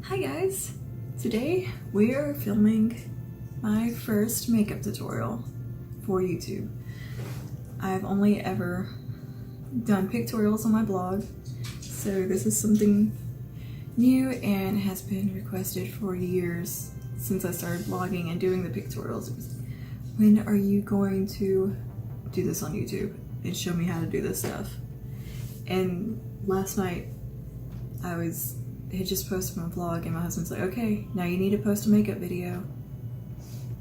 Hi guys! Today we are filming my first makeup tutorial for YouTube. I've only ever done pictorials on my blog, so this is something new and has been requested for years since I started blogging and doing the pictorials. When are you going to do this on YouTube and show me how to do this stuff? And last night I had just posted my vlog and my husband's like, okay, now you need to post a makeup video.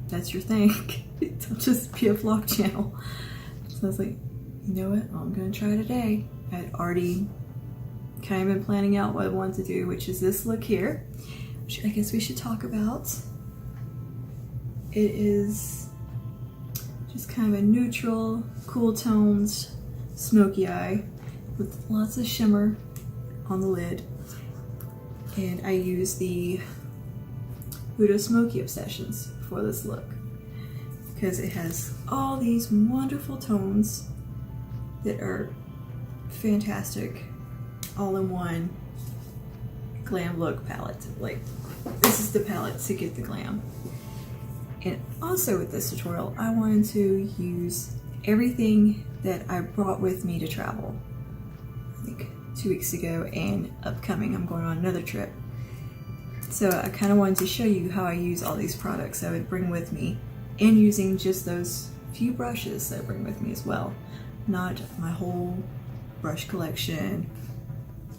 That's your thing. Don't just be a vlog channel. So I was like, you know what? Well, I'm gonna try today. I had already kind of been planning out what I wanted to do, which is this look here, which I guess we should talk about. It is just kind of a neutral, cool tones, smoky eye with lots of shimmer on the lid. And I use the Huda Smoky Obsessions for this look because it has all these wonderful tones that are fantastic all in one glam look palette. Like, this is the palette to get the glam. And also with this tutorial, I wanted to use everything that I brought with me to travel. I think 2 weeks ago, and upcoming I'm going on another trip. So I kind of wanted to show you how I use all these products I would bring with me, and using just those few brushes that I bring with me as well. Not my whole brush collection.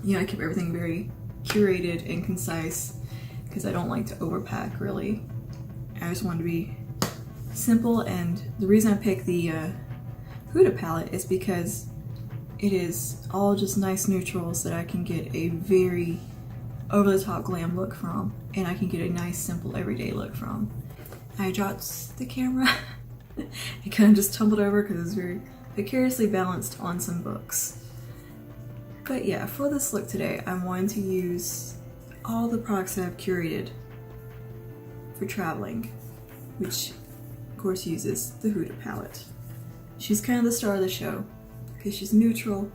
You know, I keep everything very curated and concise because I don't like to overpack really. I just want to be simple, and the reason I picked the Huda palette is because it is all just nice neutrals that I can get a very over-the-top glam look from, and I can get a nice simple everyday look from. I dropped the camera. It kind of just tumbled over because it was very precariously balanced on some books. But yeah, for this look today, I'm wanting to use all the products that I've curated for traveling, which of course uses the Huda palette. She's kind of the star of the show because she's neutral,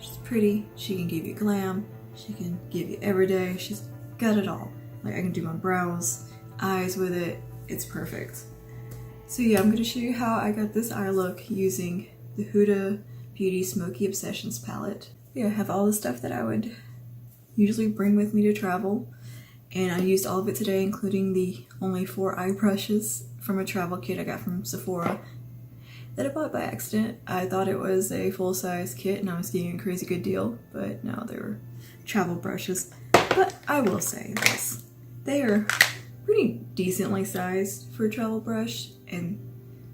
she's pretty, she can give you glam, she can give you everyday, she's got it all. Like, I can do my brows, eyes with it, it's perfect. So yeah, I'm going to show you how I got this eye look using the Huda Beauty Smoky Obsessions palette. Yeah, I have all the stuff that I would usually bring with me to travel, and I used all of it today, including the only 4 eye brushes from a travel kit I got from Sephora that I bought by accident. I thought it was a full-size kit and I was getting a crazy good deal, but no, they were travel brushes. But I will say this, they are pretty decently sized for a travel brush, and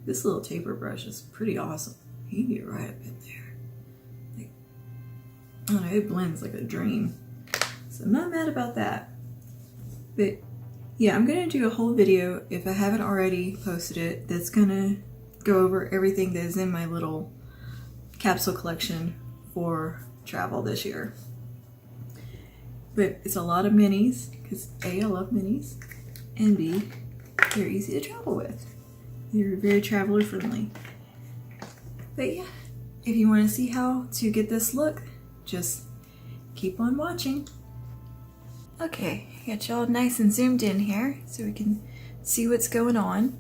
this little taper brush is pretty awesome. You can get right up in there. Like, I don't know, it blends like a dream. So I'm not mad about that. But yeah, I'm gonna do a whole video, if I haven't already posted it, that's gonna go over everything that is in my little capsule collection for travel this year. But it's a lot of minis, because A, I love minis, and B, they're easy to travel with. They're very traveler friendly. But yeah, if you want to see how to get this look, just keep on watching. Okay, got y'all nice and zoomed in here so we can see what's going on.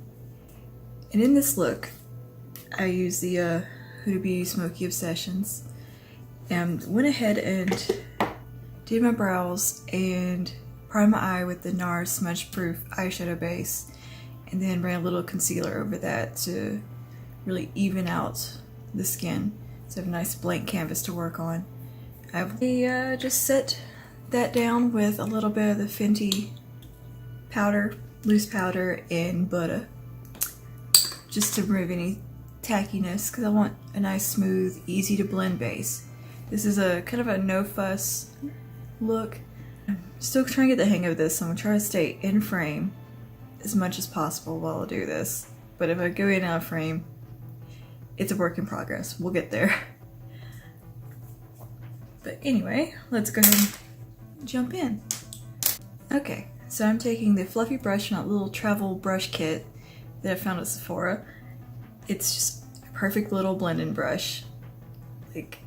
And in this look, I use the Huda Beauty Smoky Obsessions, and went ahead and did my brows and primed my eye with the NARS Smudge Proof eyeshadow base, and then ran a little concealer over that to really even out the skin, so I have a nice blank canvas to work on. I've just set that down with a little bit of the Fenty powder, loose powder, and butter, just to remove any tackiness, because I want a nice smooth, easy to blend base. This is a kind of a no fuss look. I'm still trying to get the hang of this, so I'm gonna try to stay in frame as much as possible while I do this. But if I go in and out of frame, it's a work in progress. We'll get there. But anyway, let's go ahead and jump in. Okay, so I'm taking the fluffy brush from that little travel brush kit that I found at Sephora. It's just a perfect little blending brush. Like,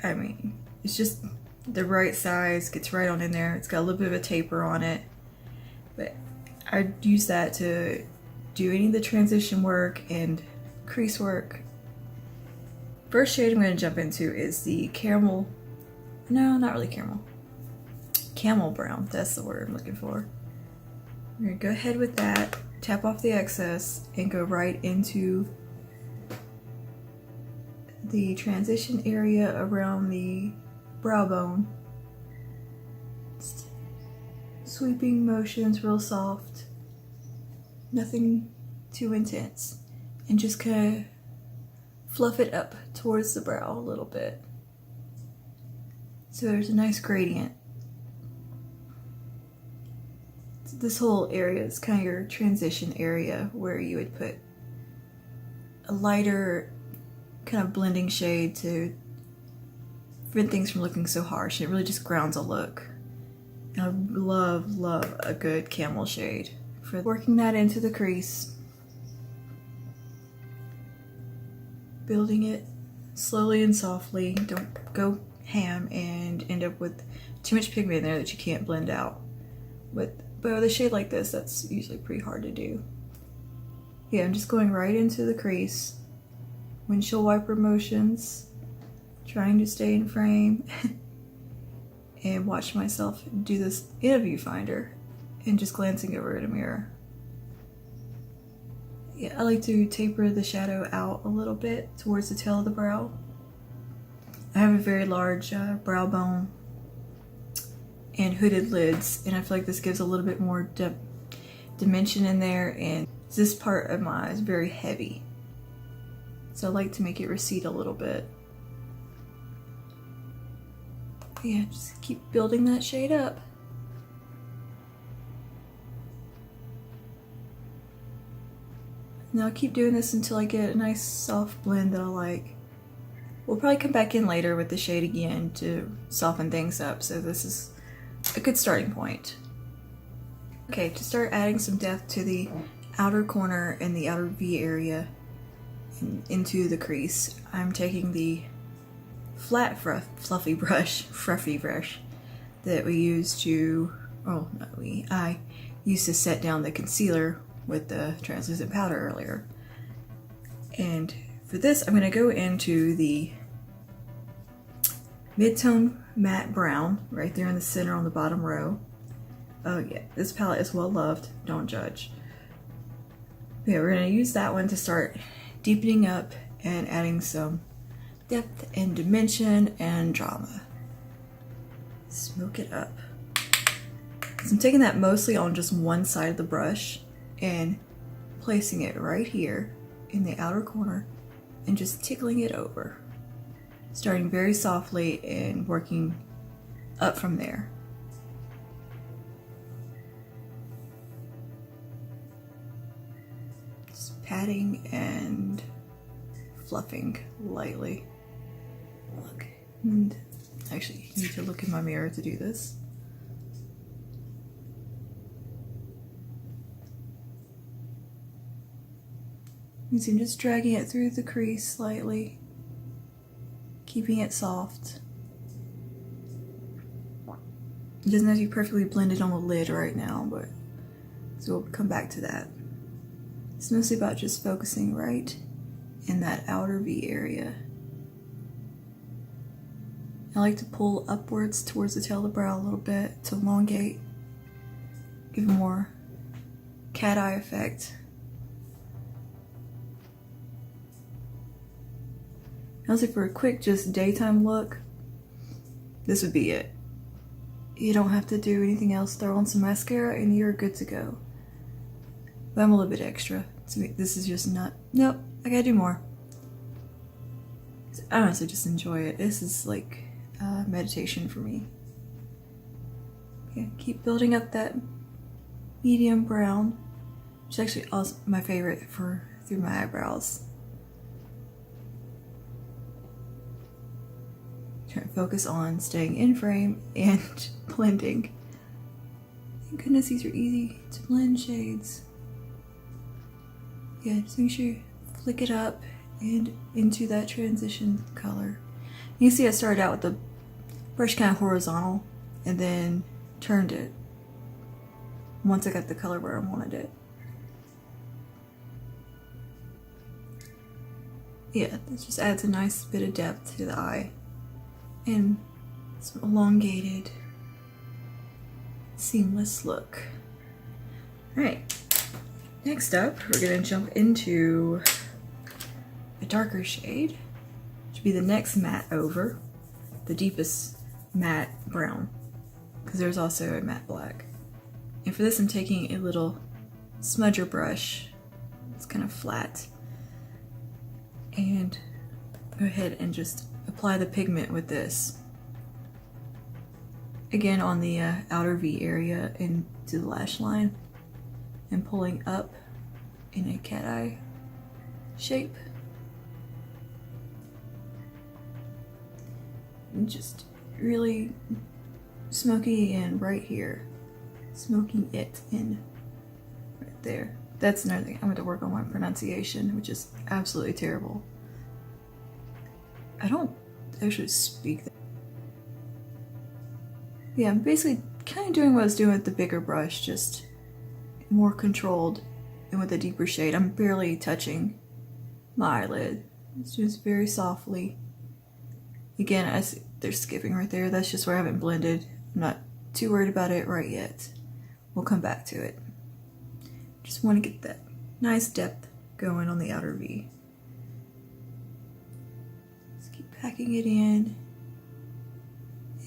I mean, it's just the right size, gets right on in there. It's got a little bit of a taper on it, but I use that to do any of the transition work and crease work. First shade I'm going to jump into is the caramel, no, not really caramel, camel brown, that's the word I'm looking for. I'm going to go ahead with that, tap off the excess, and go right into the transition area around the brow bone. Just sweeping motions, real soft, nothing too intense, and just kind of fluff it up towards the brow a little bit. So there's a nice gradient. This whole area is kind of your transition area where you would put a lighter kind of blending shade to prevent things from looking so harsh. It really just grounds a look. And I love a good camel shade for working that into the crease. Building it slowly and softly. Don't go ham and end up with too much pigment in there that you can't blend out. But with a shade like this, that's usually pretty hard to do. Yeah, I'm just going right into the crease. Windshield wiper motions, trying to stay in frame, and watch myself do this in a viewfinder and just glancing over at a mirror. Yeah, I like to taper the shadow out a little bit towards the tail of the brow. I have a very large brow bone and hooded lids, and I feel like this gives a little bit more dimension in there, and this part of my eye is very heavy. So I like to make it recede a little bit. Yeah, just keep building that shade up. Now I'll keep doing this until I get a nice soft blend that I like. We'll probably come back in later with the shade again to soften things up, so this is a good starting point. Okay, to start adding some depth to the outer corner and the outer V area and into the crease, I'm taking the flat fluffy brush that we use to, I used to set down the concealer with the translucent powder earlier. And for this, I'm going to go into the mid-tone matte brown right there in the center on the bottom row. Oh yeah, this palette is well loved, don't judge. Yeah, we're going to use that one to start deepening up and adding some depth and dimension and drama. Smoke it up. So I'm taking that mostly on just one side of the brush and placing it right here in the outer corner and just tickling it over. Starting very softly and working up from there. Just patting and fluffing lightly. Look, and actually I need to look in my mirror to do this. You can see I'm just dragging it through the crease slightly, keeping it soft. It doesn't have to be perfectly blended on the lid right now, but so we'll come back to that. It's mostly about just focusing right in that outer V area. I like to pull upwards towards the tail of the brow a little bit to elongate, give a more cat eye effect. Honestly, for a quick just daytime look, this would be it. You don't have to do anything else. Throw on some mascara and you're good to go. But I'm a little bit extra. So this is just not, nope, I gotta do more. I honestly just enjoy it. This is like meditation for me. Okay, keep building up that medium brown, which is actually also my favorite for through my eyebrows. Try to focus on staying in frame and blending. Thank goodness these are easy to blend shades. Yeah, just make sure you flick it up and into that transition color. You can see I started out with the brush kind of horizontal and then turned it once I got the color where I wanted it. Yeah, this just adds a nice bit of depth to the eye and some elongated, seamless look. Alright, next up we're going to jump into a darker shade, which would be the next matte over, the deepest matte brown, because there's also a matte black. And for this I'm taking a little smudger brush, it's kind of flat, and go ahead and just apply the pigment with this. Again on the outer V area into the lash line and pulling up in a cat eye shape. And just really smoky in right here. Smoking it in right there. That's another thing. I'm going to work on my pronunciation, which is absolutely terrible. I don't actually speak that. Yeah, I'm basically kind of doing what I was doing with the bigger brush, just more controlled and with a deeper shade. I'm barely touching my eyelid. It's just very softly. Again, as they're skipping right there, that's just where I haven't blended. I'm not too worried about it right yet. We'll come back to it. Just want to get that nice depth going on the outer V. Just keep packing it in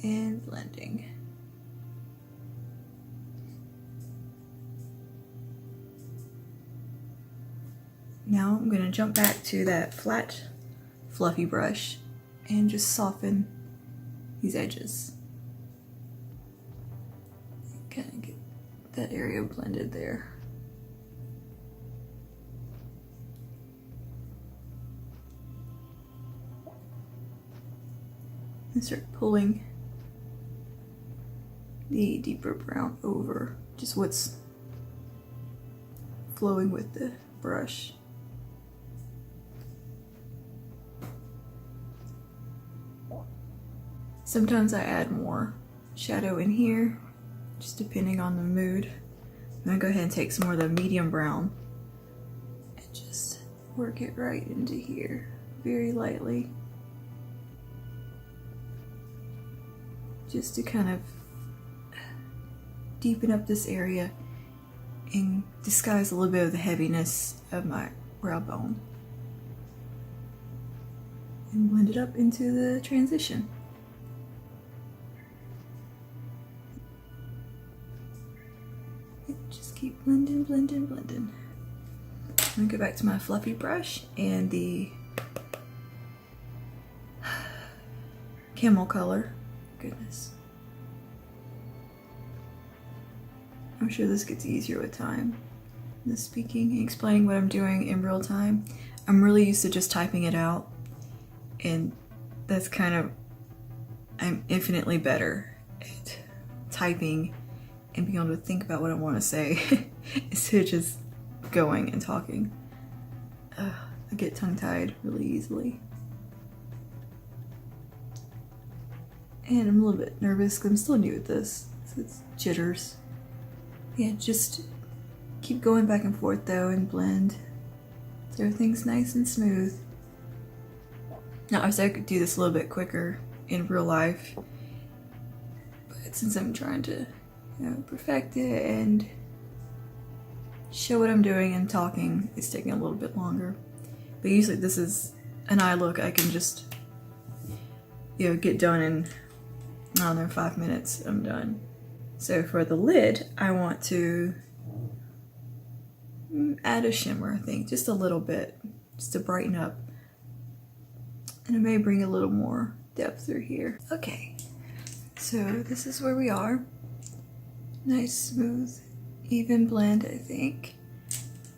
and blending. Now I'm going to jump back to that flat, fluffy brush and just soften these edges. Kind of get that area blended there. And start pulling the deeper brown over, just what's flowing with the brush. Sometimes I add more shadow in here, just depending on the mood. I'm gonna go ahead and take some more of the medium brown and just work it right into here, very lightly. Just to kind of deepen up this area and disguise a little bit of the heaviness of my brow bone. And blend it up into the transition. Just keep blending, blending, blending. I'm gonna go back to my fluffy brush and the camel color. Goodness. I'm sure this gets easier with time. The speaking and explaining what I'm doing in real time. I'm really used to just typing it out, and that's kind of, I'm infinitely better at typing and being able to think about what I want to say instead of just going and talking. I get tongue-tied really easily. And I'm a little bit nervous because I'm still new at this, so it's jitters. Yeah, just keep going back and forth though and blend so everything's nice and smooth. Now, obviously I could do this a little bit quicker in real life, but since I'm trying to, perfect it and show what I'm doing and talking, it's taking a little bit longer. But usually this is an eye look I can just, get done in, I don't know, 5 minutes, I'm done. So for the lid, I want to add a shimmer, I think, just a little bit, just to brighten up. And I may bring a little more depth through here. Okay, so this is where we are. Nice, smooth, even blend, I think.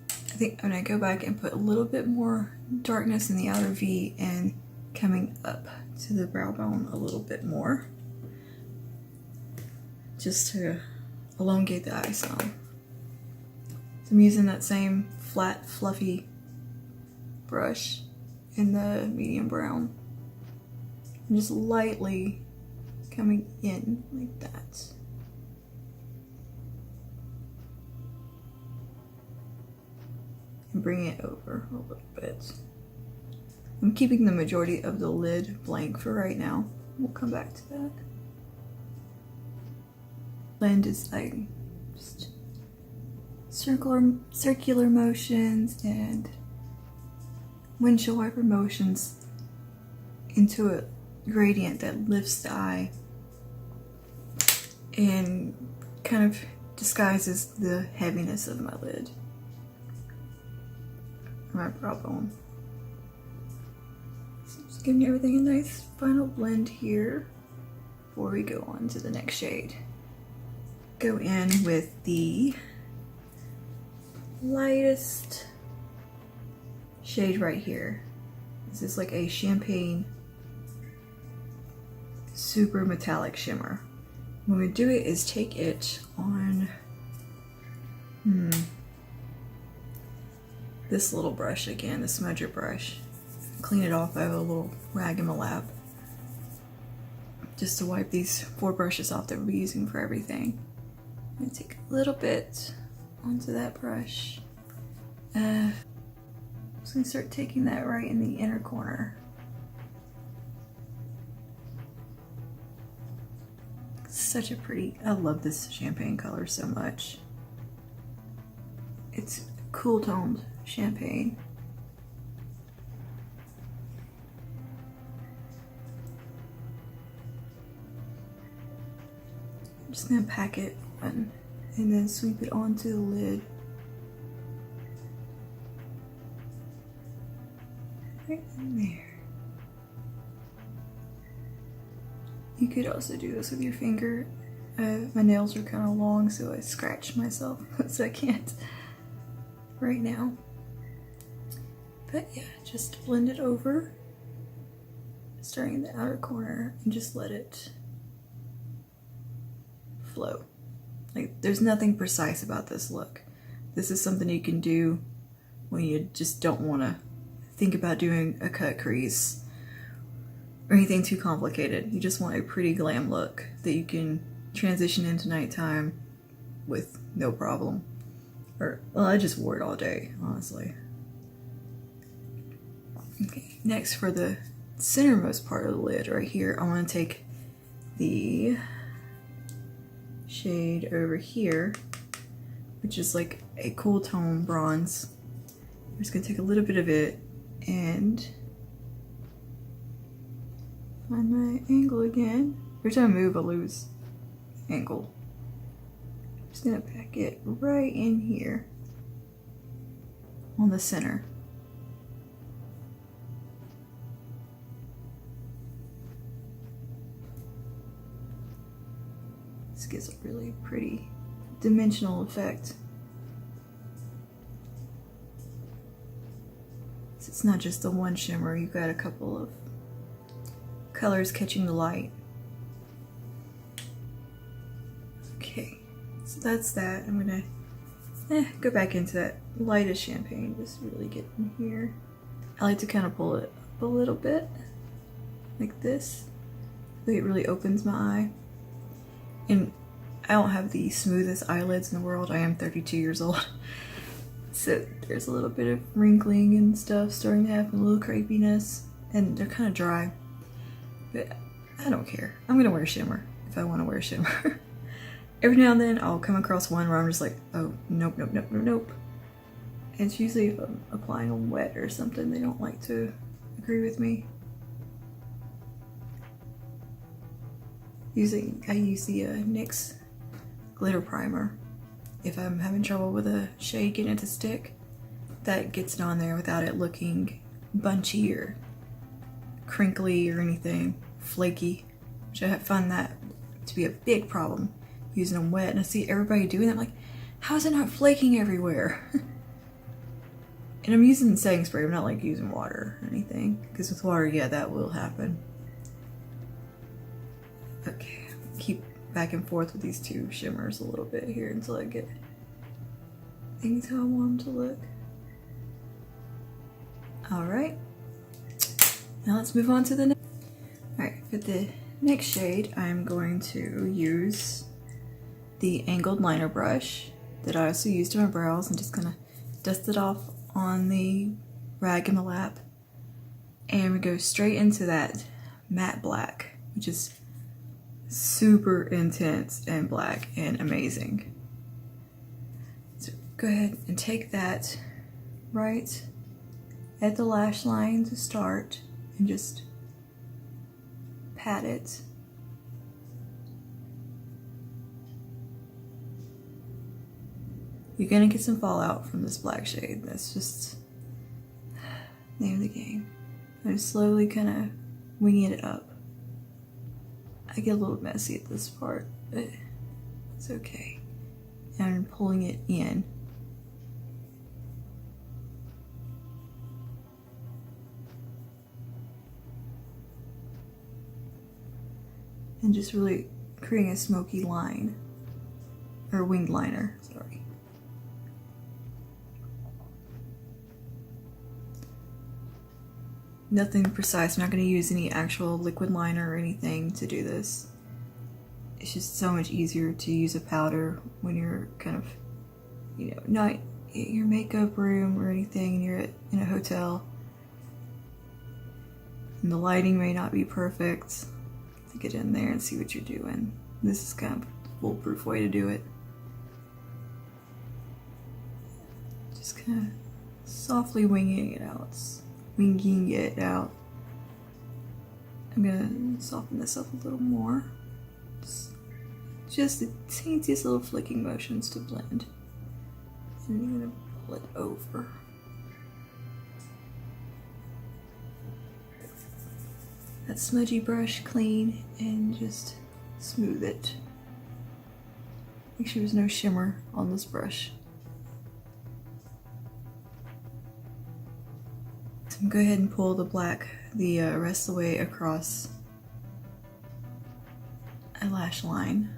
I think I'm gonna go back and put a little bit more darkness in the outer V and coming up to the brow bone a little bit more, just to elongate the eye some. So I'm using that same flat, fluffy brush in the medium brown. I'm just lightly coming in like that. And bring it over a little bit. I'm keeping the majority of the lid blank for right now. We'll come back to that. Blend is like just circular motions and windshield wiper motions into a gradient that lifts the eye and kind of disguises the heaviness of my lid. My problem. So just giving everything a nice final blend here before we go on to the next shade. Go in with the lightest shade right here. This is like a champagne super metallic shimmer. When we do it is take it on this little brush again, the smudger brush. Clean it off. I have a little rag in my lap just to wipe these 4 brushes off that we'll be using for everything. I'm gonna take a little bit onto that brush. I'm just gonna start taking that right in the inner corner. It's such a pretty, I love this champagne color so much. It's cool toned champagne. I'm just gonna pack it on and then sweep it onto the lid. Right in there. You could also do this with your finger. My nails are kind of long, so I scratch myself, so I can't right now. But yeah, just blend it over, starting in the outer corner, and just let it flow. Like, there's nothing precise about this look. This is something you can do when you just don't want to think about doing a cut crease or anything too complicated. You just want a pretty glam look that you can transition into nighttime with no problem. Or, well, I just wore it all day, honestly. Okay, next for the centermost part of the lid right here, I want to take the shade over here, which is like a cool tone bronze. I'm just gonna take a little bit of it and find my angle again. Every time I move, I lose angle. I'm just gonna pack it right in here on the center. This gives a really pretty dimensional effect. So it's not just the one shimmer, you've got a couple of colors catching the light. Okay, so that's that. I'm gonna go back into that lightest champagne, just really get in here. I like to kind of pull it up a little bit, like this. It really opens my eye. And I don't have the smoothest eyelids in the world. I am 32 years old. So there's a little bit of wrinkling and stuff starting to happen, a little crepiness. And they're kind of dry. But I don't care. I'm going to wear shimmer if I want to wear shimmer. Every now and then I'll come across one where I'm just like, oh, nope, nope, nope, nope, nope. And it's usually if I'm applying them wet or something, they don't like to agree with me. Usually I use the NYX glitter primer. If I'm having trouble with a shade getting it to stick, that gets it on there without it looking bunchy or crinkly or anything flaky, which I find that to be a big problem using them wet. And I see everybody doing that, I'm like, how is it not flaking everywhere? And I'm using setting spray, I'm not like using water or anything, because with water, yeah, that will happen. Okay, keep back and forth with these two shimmers a little bit here until I get things how I want them to look. All right, now let's move on to the next. All right, for the Next shade, I'm going to use the angled liner brush that I also used on my brows and just gonna dust it off on the rag in my lap. And we go straight into that matte black, which is super intense and black and amazing. So go ahead and take that right at the lash line to start and just pat it. You're gonna get some fallout from this black shade. That's just the name of the game. I'm slowly kind of winging it up. I get a little messy at this part, but it's okay. And I'm pulling it in. And just really creating a smoky line, or winged liner, sorry. Nothing precise. I'm not going to use any actual liquid liner or anything to do this. It's just so much easier to use a powder when you're kind of, you know, not in your makeup room or anything and you're in a hotel. And the lighting may not be perfect to get in there and see what you're doing. This is kind of a foolproof way to do it. Just kind of softly winging it out. Winging it out. I'm gonna soften this up a little more. Just the teeniest little flicking motions to blend. And I'm gonna pull it over. That smudgy brush clean and just smooth it. Make sure there's no shimmer on this brush. So go ahead and pull the black, the rest of the way across a lash line.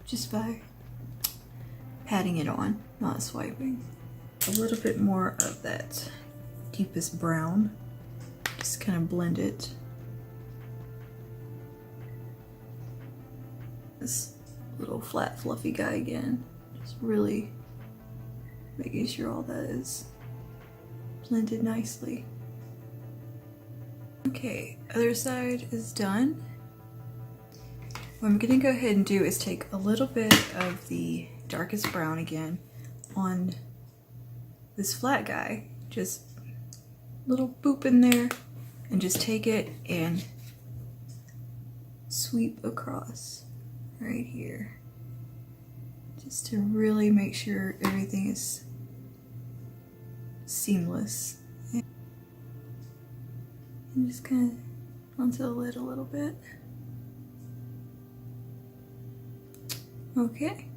Just by patting it on, not swiping. A little bit more of that deepest brown. Just kind of blend it. This little flat fluffy guy again, just really making sure all that is blended nicely. Okay, other side is done. What I'm gonna go ahead and do is take a little bit of the darkest brown again on this flat guy, just little boop in there, and just take it and sweep across. Right here, just to really make sure everything is seamless. And just kind of onto the lid a little bit. Okay,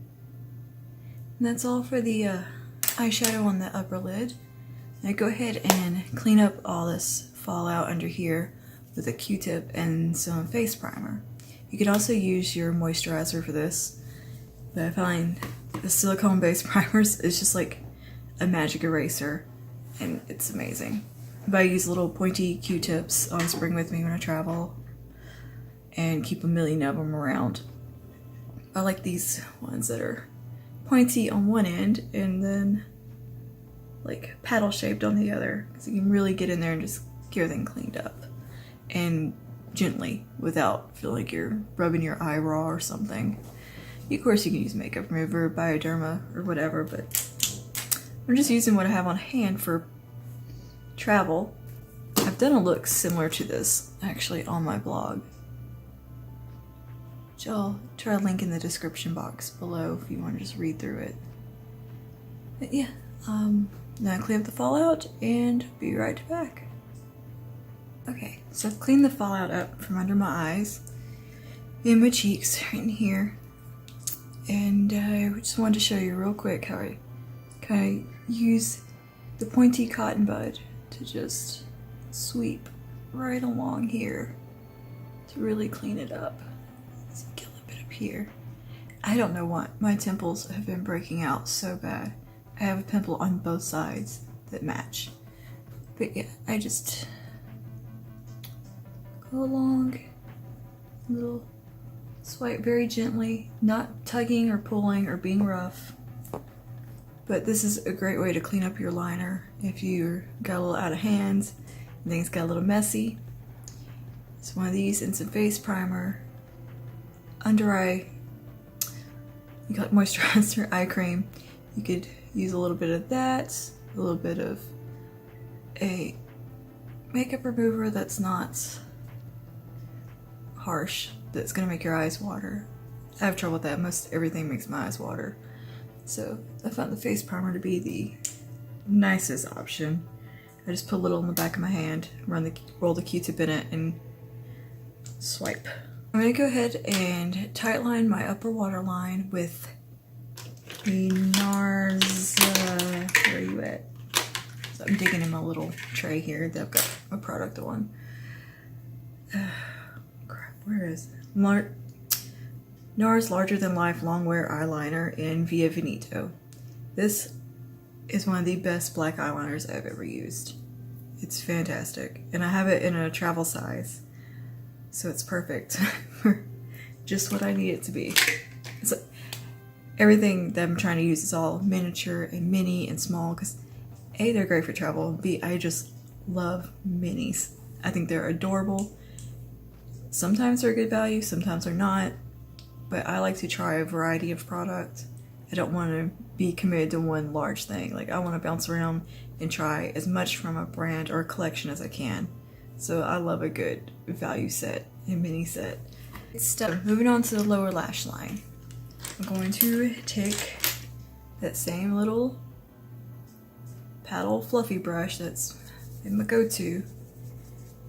and that's all for the eyeshadow on the upper lid. Now go ahead and clean up all this fallout under here with a Q-tip and some face primer. You could also use your moisturizer for this, but I find the silicone-based primers is just like a magic eraser, and it's amazing. But I use little pointy Q-tips on spring with me when I travel, and keep a million of them around. I like these ones that are pointy on one end, and then like paddle-shaped on the other, because you can really get in there and just get everything cleaned up. And gently, without feeling like you're rubbing your eye raw or something. Of course you can use makeup remover, Bioderma, or whatever, but I'm just using what I have on hand for travel. I've done a look similar to this, actually, on my blog, which I'll try to link in the description box below if you want to just read through it. But yeah, now clean up the fallout and be right back. Okay, so I've cleaned the fallout up from under my eyes, in my cheeks, right in here, and I just wanted to show you real quick how I kind of use the pointy cotton bud to just sweep right along here to really clean it up. So get a little bit up here. I don't know what, my temples have been breaking out so bad. I have a pimple on both sides that match. But yeah, I just go along, little swipe very gently, not tugging or pulling or being rough. But this is a great way to clean up your liner if you got a little out of hand and things got a little messy. It's one of these and some face primer, under eye, you got moisturizer, eye cream. You could use a little bit of that, a little bit of a makeup remover that's not harsh, that's gonna make your eyes water. I have trouble with that. Most everything makes my eyes water. So I found the face primer to be the nicest option. I just put a little on the back of my hand, roll the Q-tip in it, and swipe. I'm gonna go ahead and tightline my upper waterline with the NARS, where are you at? So I'm digging in my little tray here that I've got a product on. Crap, where is it? NARS Larger Than Life Long Wear Eyeliner in Via Veneto. This is one of the best black eyeliners I've ever used. It's fantastic. And I have it in a travel size, so it's perfect for just what I need it to be. So everything that I'm trying to use is all miniature and mini and small because A, they're great for travel, B, I just love minis. I think they're adorable. Sometimes they're good value, sometimes they're not, but I like to try a variety of product. I don't want to be committed to one large thing. Like, I want to bounce around and try as much from a brand or a collection as I can. So I love a good value set and mini set. So moving on to the lower lash line. I'm going to take that same little paddle fluffy brush that's been my go-to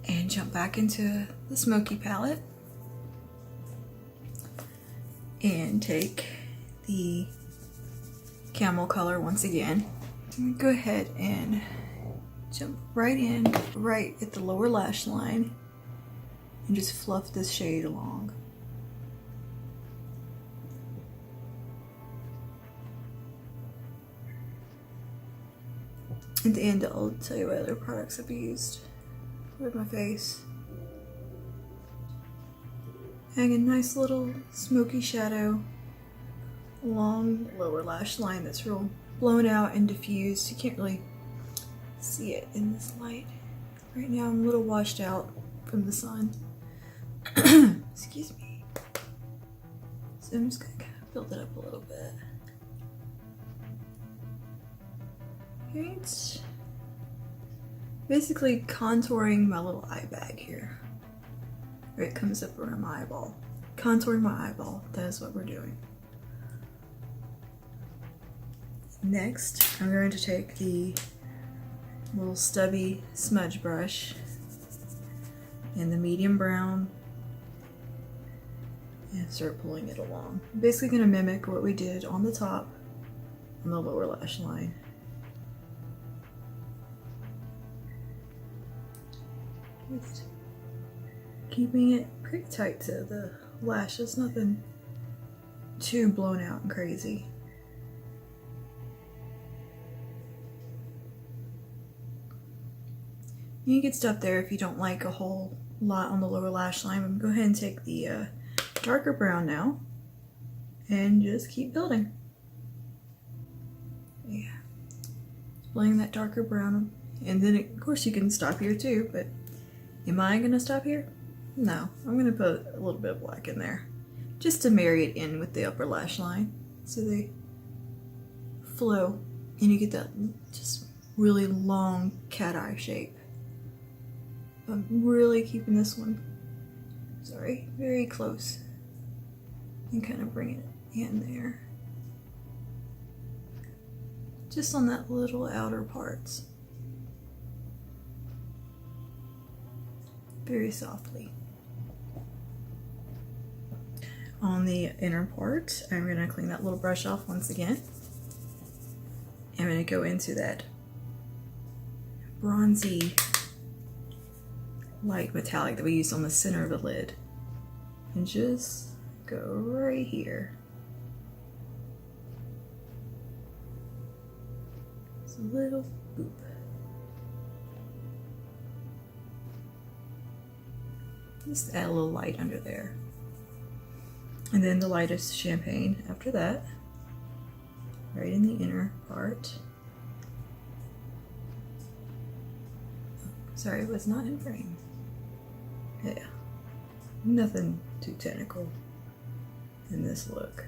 and jump back into the smoky palette and take the camel color once again. I'm gonna go ahead and jump right in, right at the lower lash line, and just fluff this shade along. At the end, I'll tell you what other products I've used with my face. Adding a nice little smoky shadow along the lower lash line that's real blown out and diffused. You can't really see it in this light. Right now I'm a little washed out from the sun. Excuse me. So I'm just gonna kind of build it up a little bit. Right. Basically contouring my little eye bag here. Where it comes up around my eyeball. Contouring my eyeball, that is what we're doing. Next, I'm going to take the little stubby smudge brush in the medium brown and start pulling it along. I'm basically going to mimic what we did on the top on the lower lash line. Just keeping it pretty tight to the lashes, nothing too blown out and crazy. You can stop there if you don't like a whole lot on the lower lash line. I'm gonna go ahead and take the darker brown now and just keep building. Yeah, playing that darker brown, and then of course you can stop here too, but am I gonna stop here? No, I'm gonna put a little bit of black in there just to marry it in with the upper lash line so they flow and you get that just really long cat eye shape. I'm really keeping this one, sorry, very close and kind of bring it in there. Just on that little outer parts. Very softly. On the inner part, I'm going to clean that little brush off once again. I'm going to go into that bronzy light metallic that we used on the center of the lid and just go right here. Just a little boop. Just add a little light under there. And then the lightest champagne after that. Right in the inner part. Sorry, it was not in frame. Yeah. Nothing too technical in this look.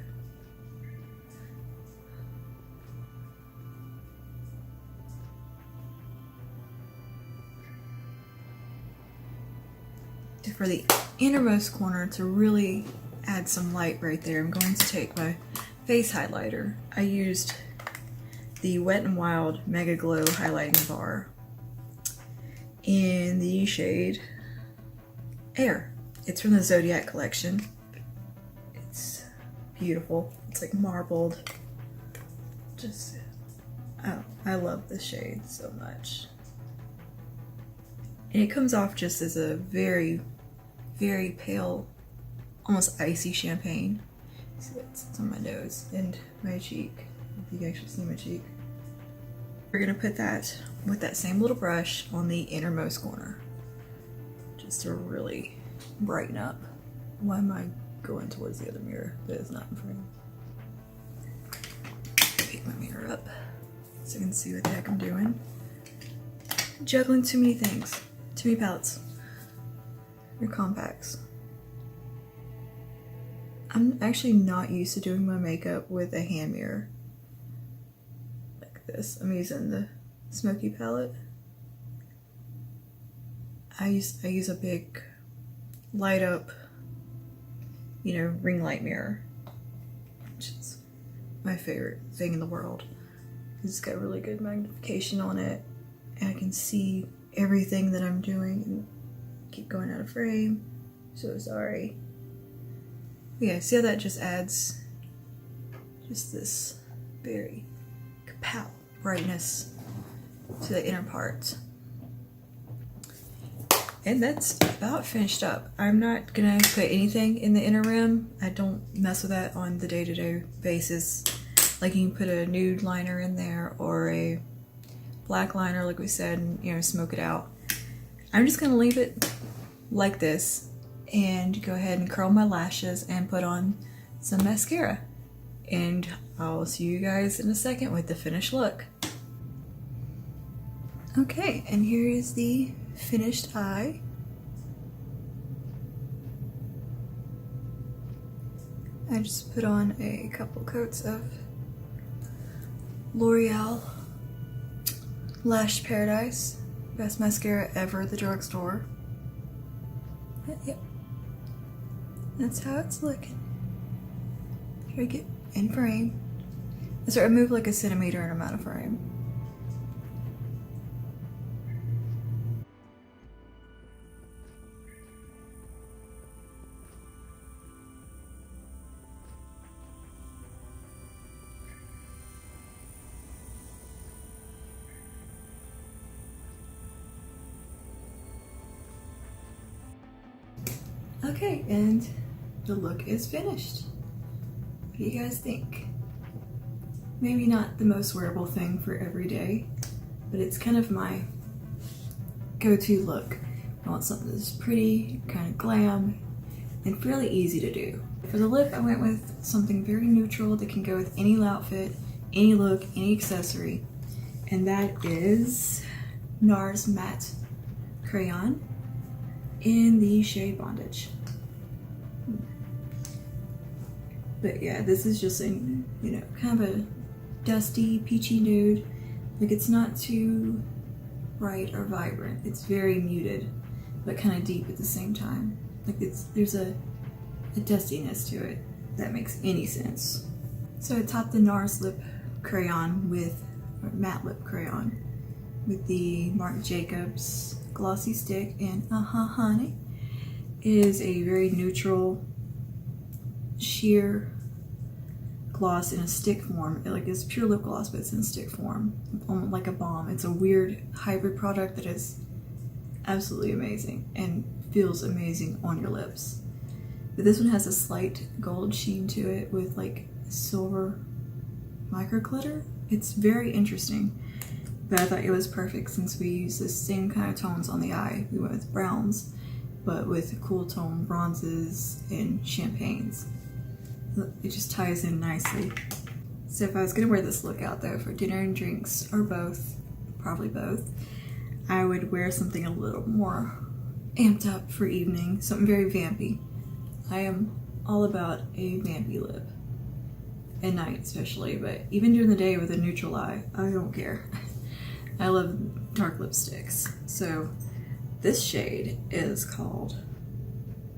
For the innermost corner to really add some light right there, I'm going to take my face highlighter. I used the Wet n Wild Mega Glow highlighting bar in the shade Air. It's from the Zodiac collection. It's beautiful. It's like marbled. Just, oh, I love this shade so much. And it comes off just as a very, very pale, almost icy champagne. See, it's on my nose and my cheek. If you can actually see my cheek. We're gonna put that with that same little brush on the innermost corner, just to really brighten up. Why am I going towards the other mirror that is not in frame? Pick my mirror up so I can see what the heck I'm doing. Juggling too many things, too many palettes. Your compacts. I'm actually not used to doing my makeup with a hand mirror like this. I'm using the Smoky palette. I use a big light up, you know, ring light mirror, which is my favorite thing in the world. It's got really good magnification on it, and I can see everything that I'm doing and keep going out of frame. So sorry. But yeah, see how that just adds just this very kapow brightness to the inner part. And that's about finished up. I'm not gonna put anything in the inner rim. I don't mess with that on the day-to-day basis. Like you can put a nude liner in there or a black liner like we said and, you know, smoke it out. I'm just gonna leave it like this and go ahead and curl my lashes and put on some mascara. And I'll see you guys in a second with the finished look. Okay, and here is the finished eye. I just put on a couple coats of L'Oreal Lash Paradise. Best mascara ever at the drugstore. Yep. That's how it's looking. Try to get in frame. I moved like a centimeter and I'm out of frame. Okay, and the look is finished. What do you guys think? Maybe not the most wearable thing for every day, but it's kind of my go-to look. I want something that's pretty, kind of glam, and fairly easy to do. For the lip, I went with something very neutral that can go with any outfit, any look, any accessory, and that is NARS Matte Crayon in the shade Bondage. But yeah, this is just a, you know, kind of a dusty, peachy nude. Like, it's not too bright or vibrant. It's very muted, but kind of deep at the same time. Like, there's a dustiness to it that makes any sense. So I topped the NARS lip crayon with, or matte lip crayon, with the Marc Jacobs glossy stick, and honey. It is a very neutral, sheer gloss in a stick form. Like, it's pure lip gloss, but it's in stick form, almost like a balm. It's a weird hybrid product that is absolutely amazing and feels amazing on your lips. But this one has a slight gold sheen to it with like silver micro glitter. It's very interesting, but I thought it was perfect since we use the same kind of tones on the eye. We went with browns, but with cool tone bronzes and champagnes. It just ties in nicely. So if I was gonna wear this look out though for dinner and drinks, or both, probably both, I would wear something a little more amped up for evening, something very vampy. I am all about a vampy lip. At night especially, but even during the day with a neutral eye, I don't care. I love dark lipsticks. So this shade is called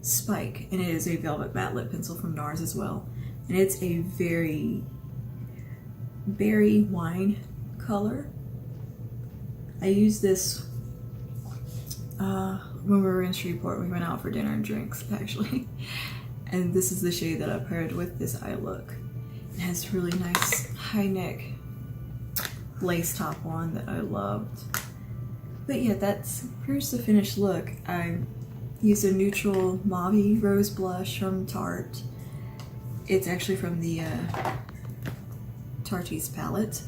Spike, and it is a velvet matte lip pencil from NARS as well. And it's a very berry wine color. I used this when we were in Shreveport. We went out for dinner and drinks actually. And this is the shade that I paired with this eye look. It has really nice high neck lace top on that I loved. But yeah, here's the finished look. I used a neutral mauve rose blush from Tarte. It's actually from the Tarte's palette,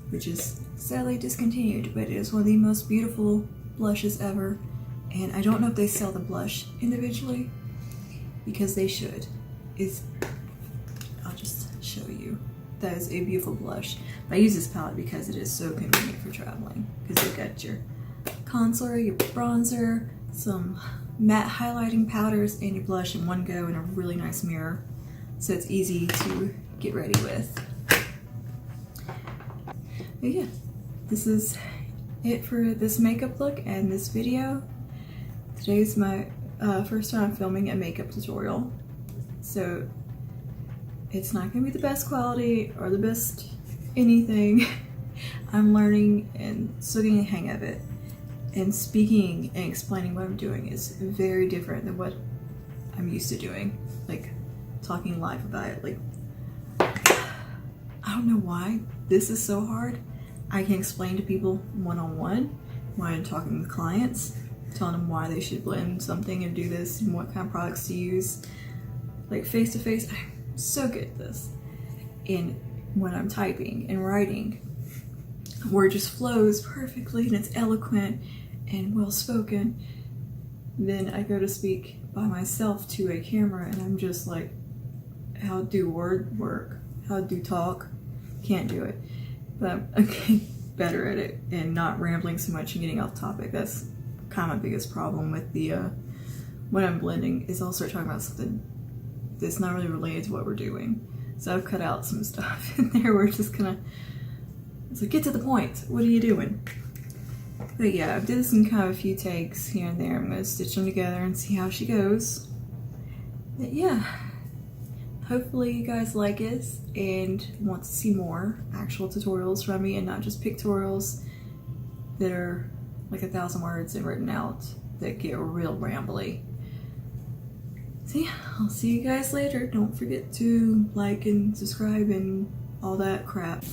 which is sadly discontinued, but it is one of the most beautiful blushes ever. And I don't know if they sell the blush individually, because they should. I'll just show you. That is a beautiful blush. I use this palette because it is so convenient for traveling, because you've got your concealer, your bronzer, some matte highlighting powders, and your blush in one go in a really nice mirror. So it's easy to get ready with. But yeah, this is it for this makeup look and this video. Today's my first time filming a makeup tutorial, so it's not gonna be the best quality or the best anything. I'm learning and still getting the hang of it, and speaking and explaining what I'm doing is very different than what I'm used to doing, like talking live about it. Like, I don't know why this is so hard. I can explain to people one-on-one when I'm talking with clients, telling them why they should blend something and do this and what kind of products to use. Like face-to-face, I'm so good at this. And when I'm typing and writing, word just flows perfectly and it's eloquent and well-spoken. Then I go to speak by myself to a camera and I'm just like, how do word work? How do talk? Can't do it. But I'm getting better at it and not rambling so much and getting off topic. That's kind of my biggest problem with the when I'm blending, is I'll start talking about something that's not really related to what we're doing. So I've cut out some stuff in there where it's just gonna, it's like, get to the point, what are you doing? But yeah, I've did this in kind of a few takes here and there. I'm gonna stitch them together and see how she goes. But yeah, hopefully you guys like it and want to see more actual tutorials from me and not just pictorials that are like 1,000 words and written out that get real rambly. So yeah, I'll see you guys later. Don't forget to like and subscribe and all that crap.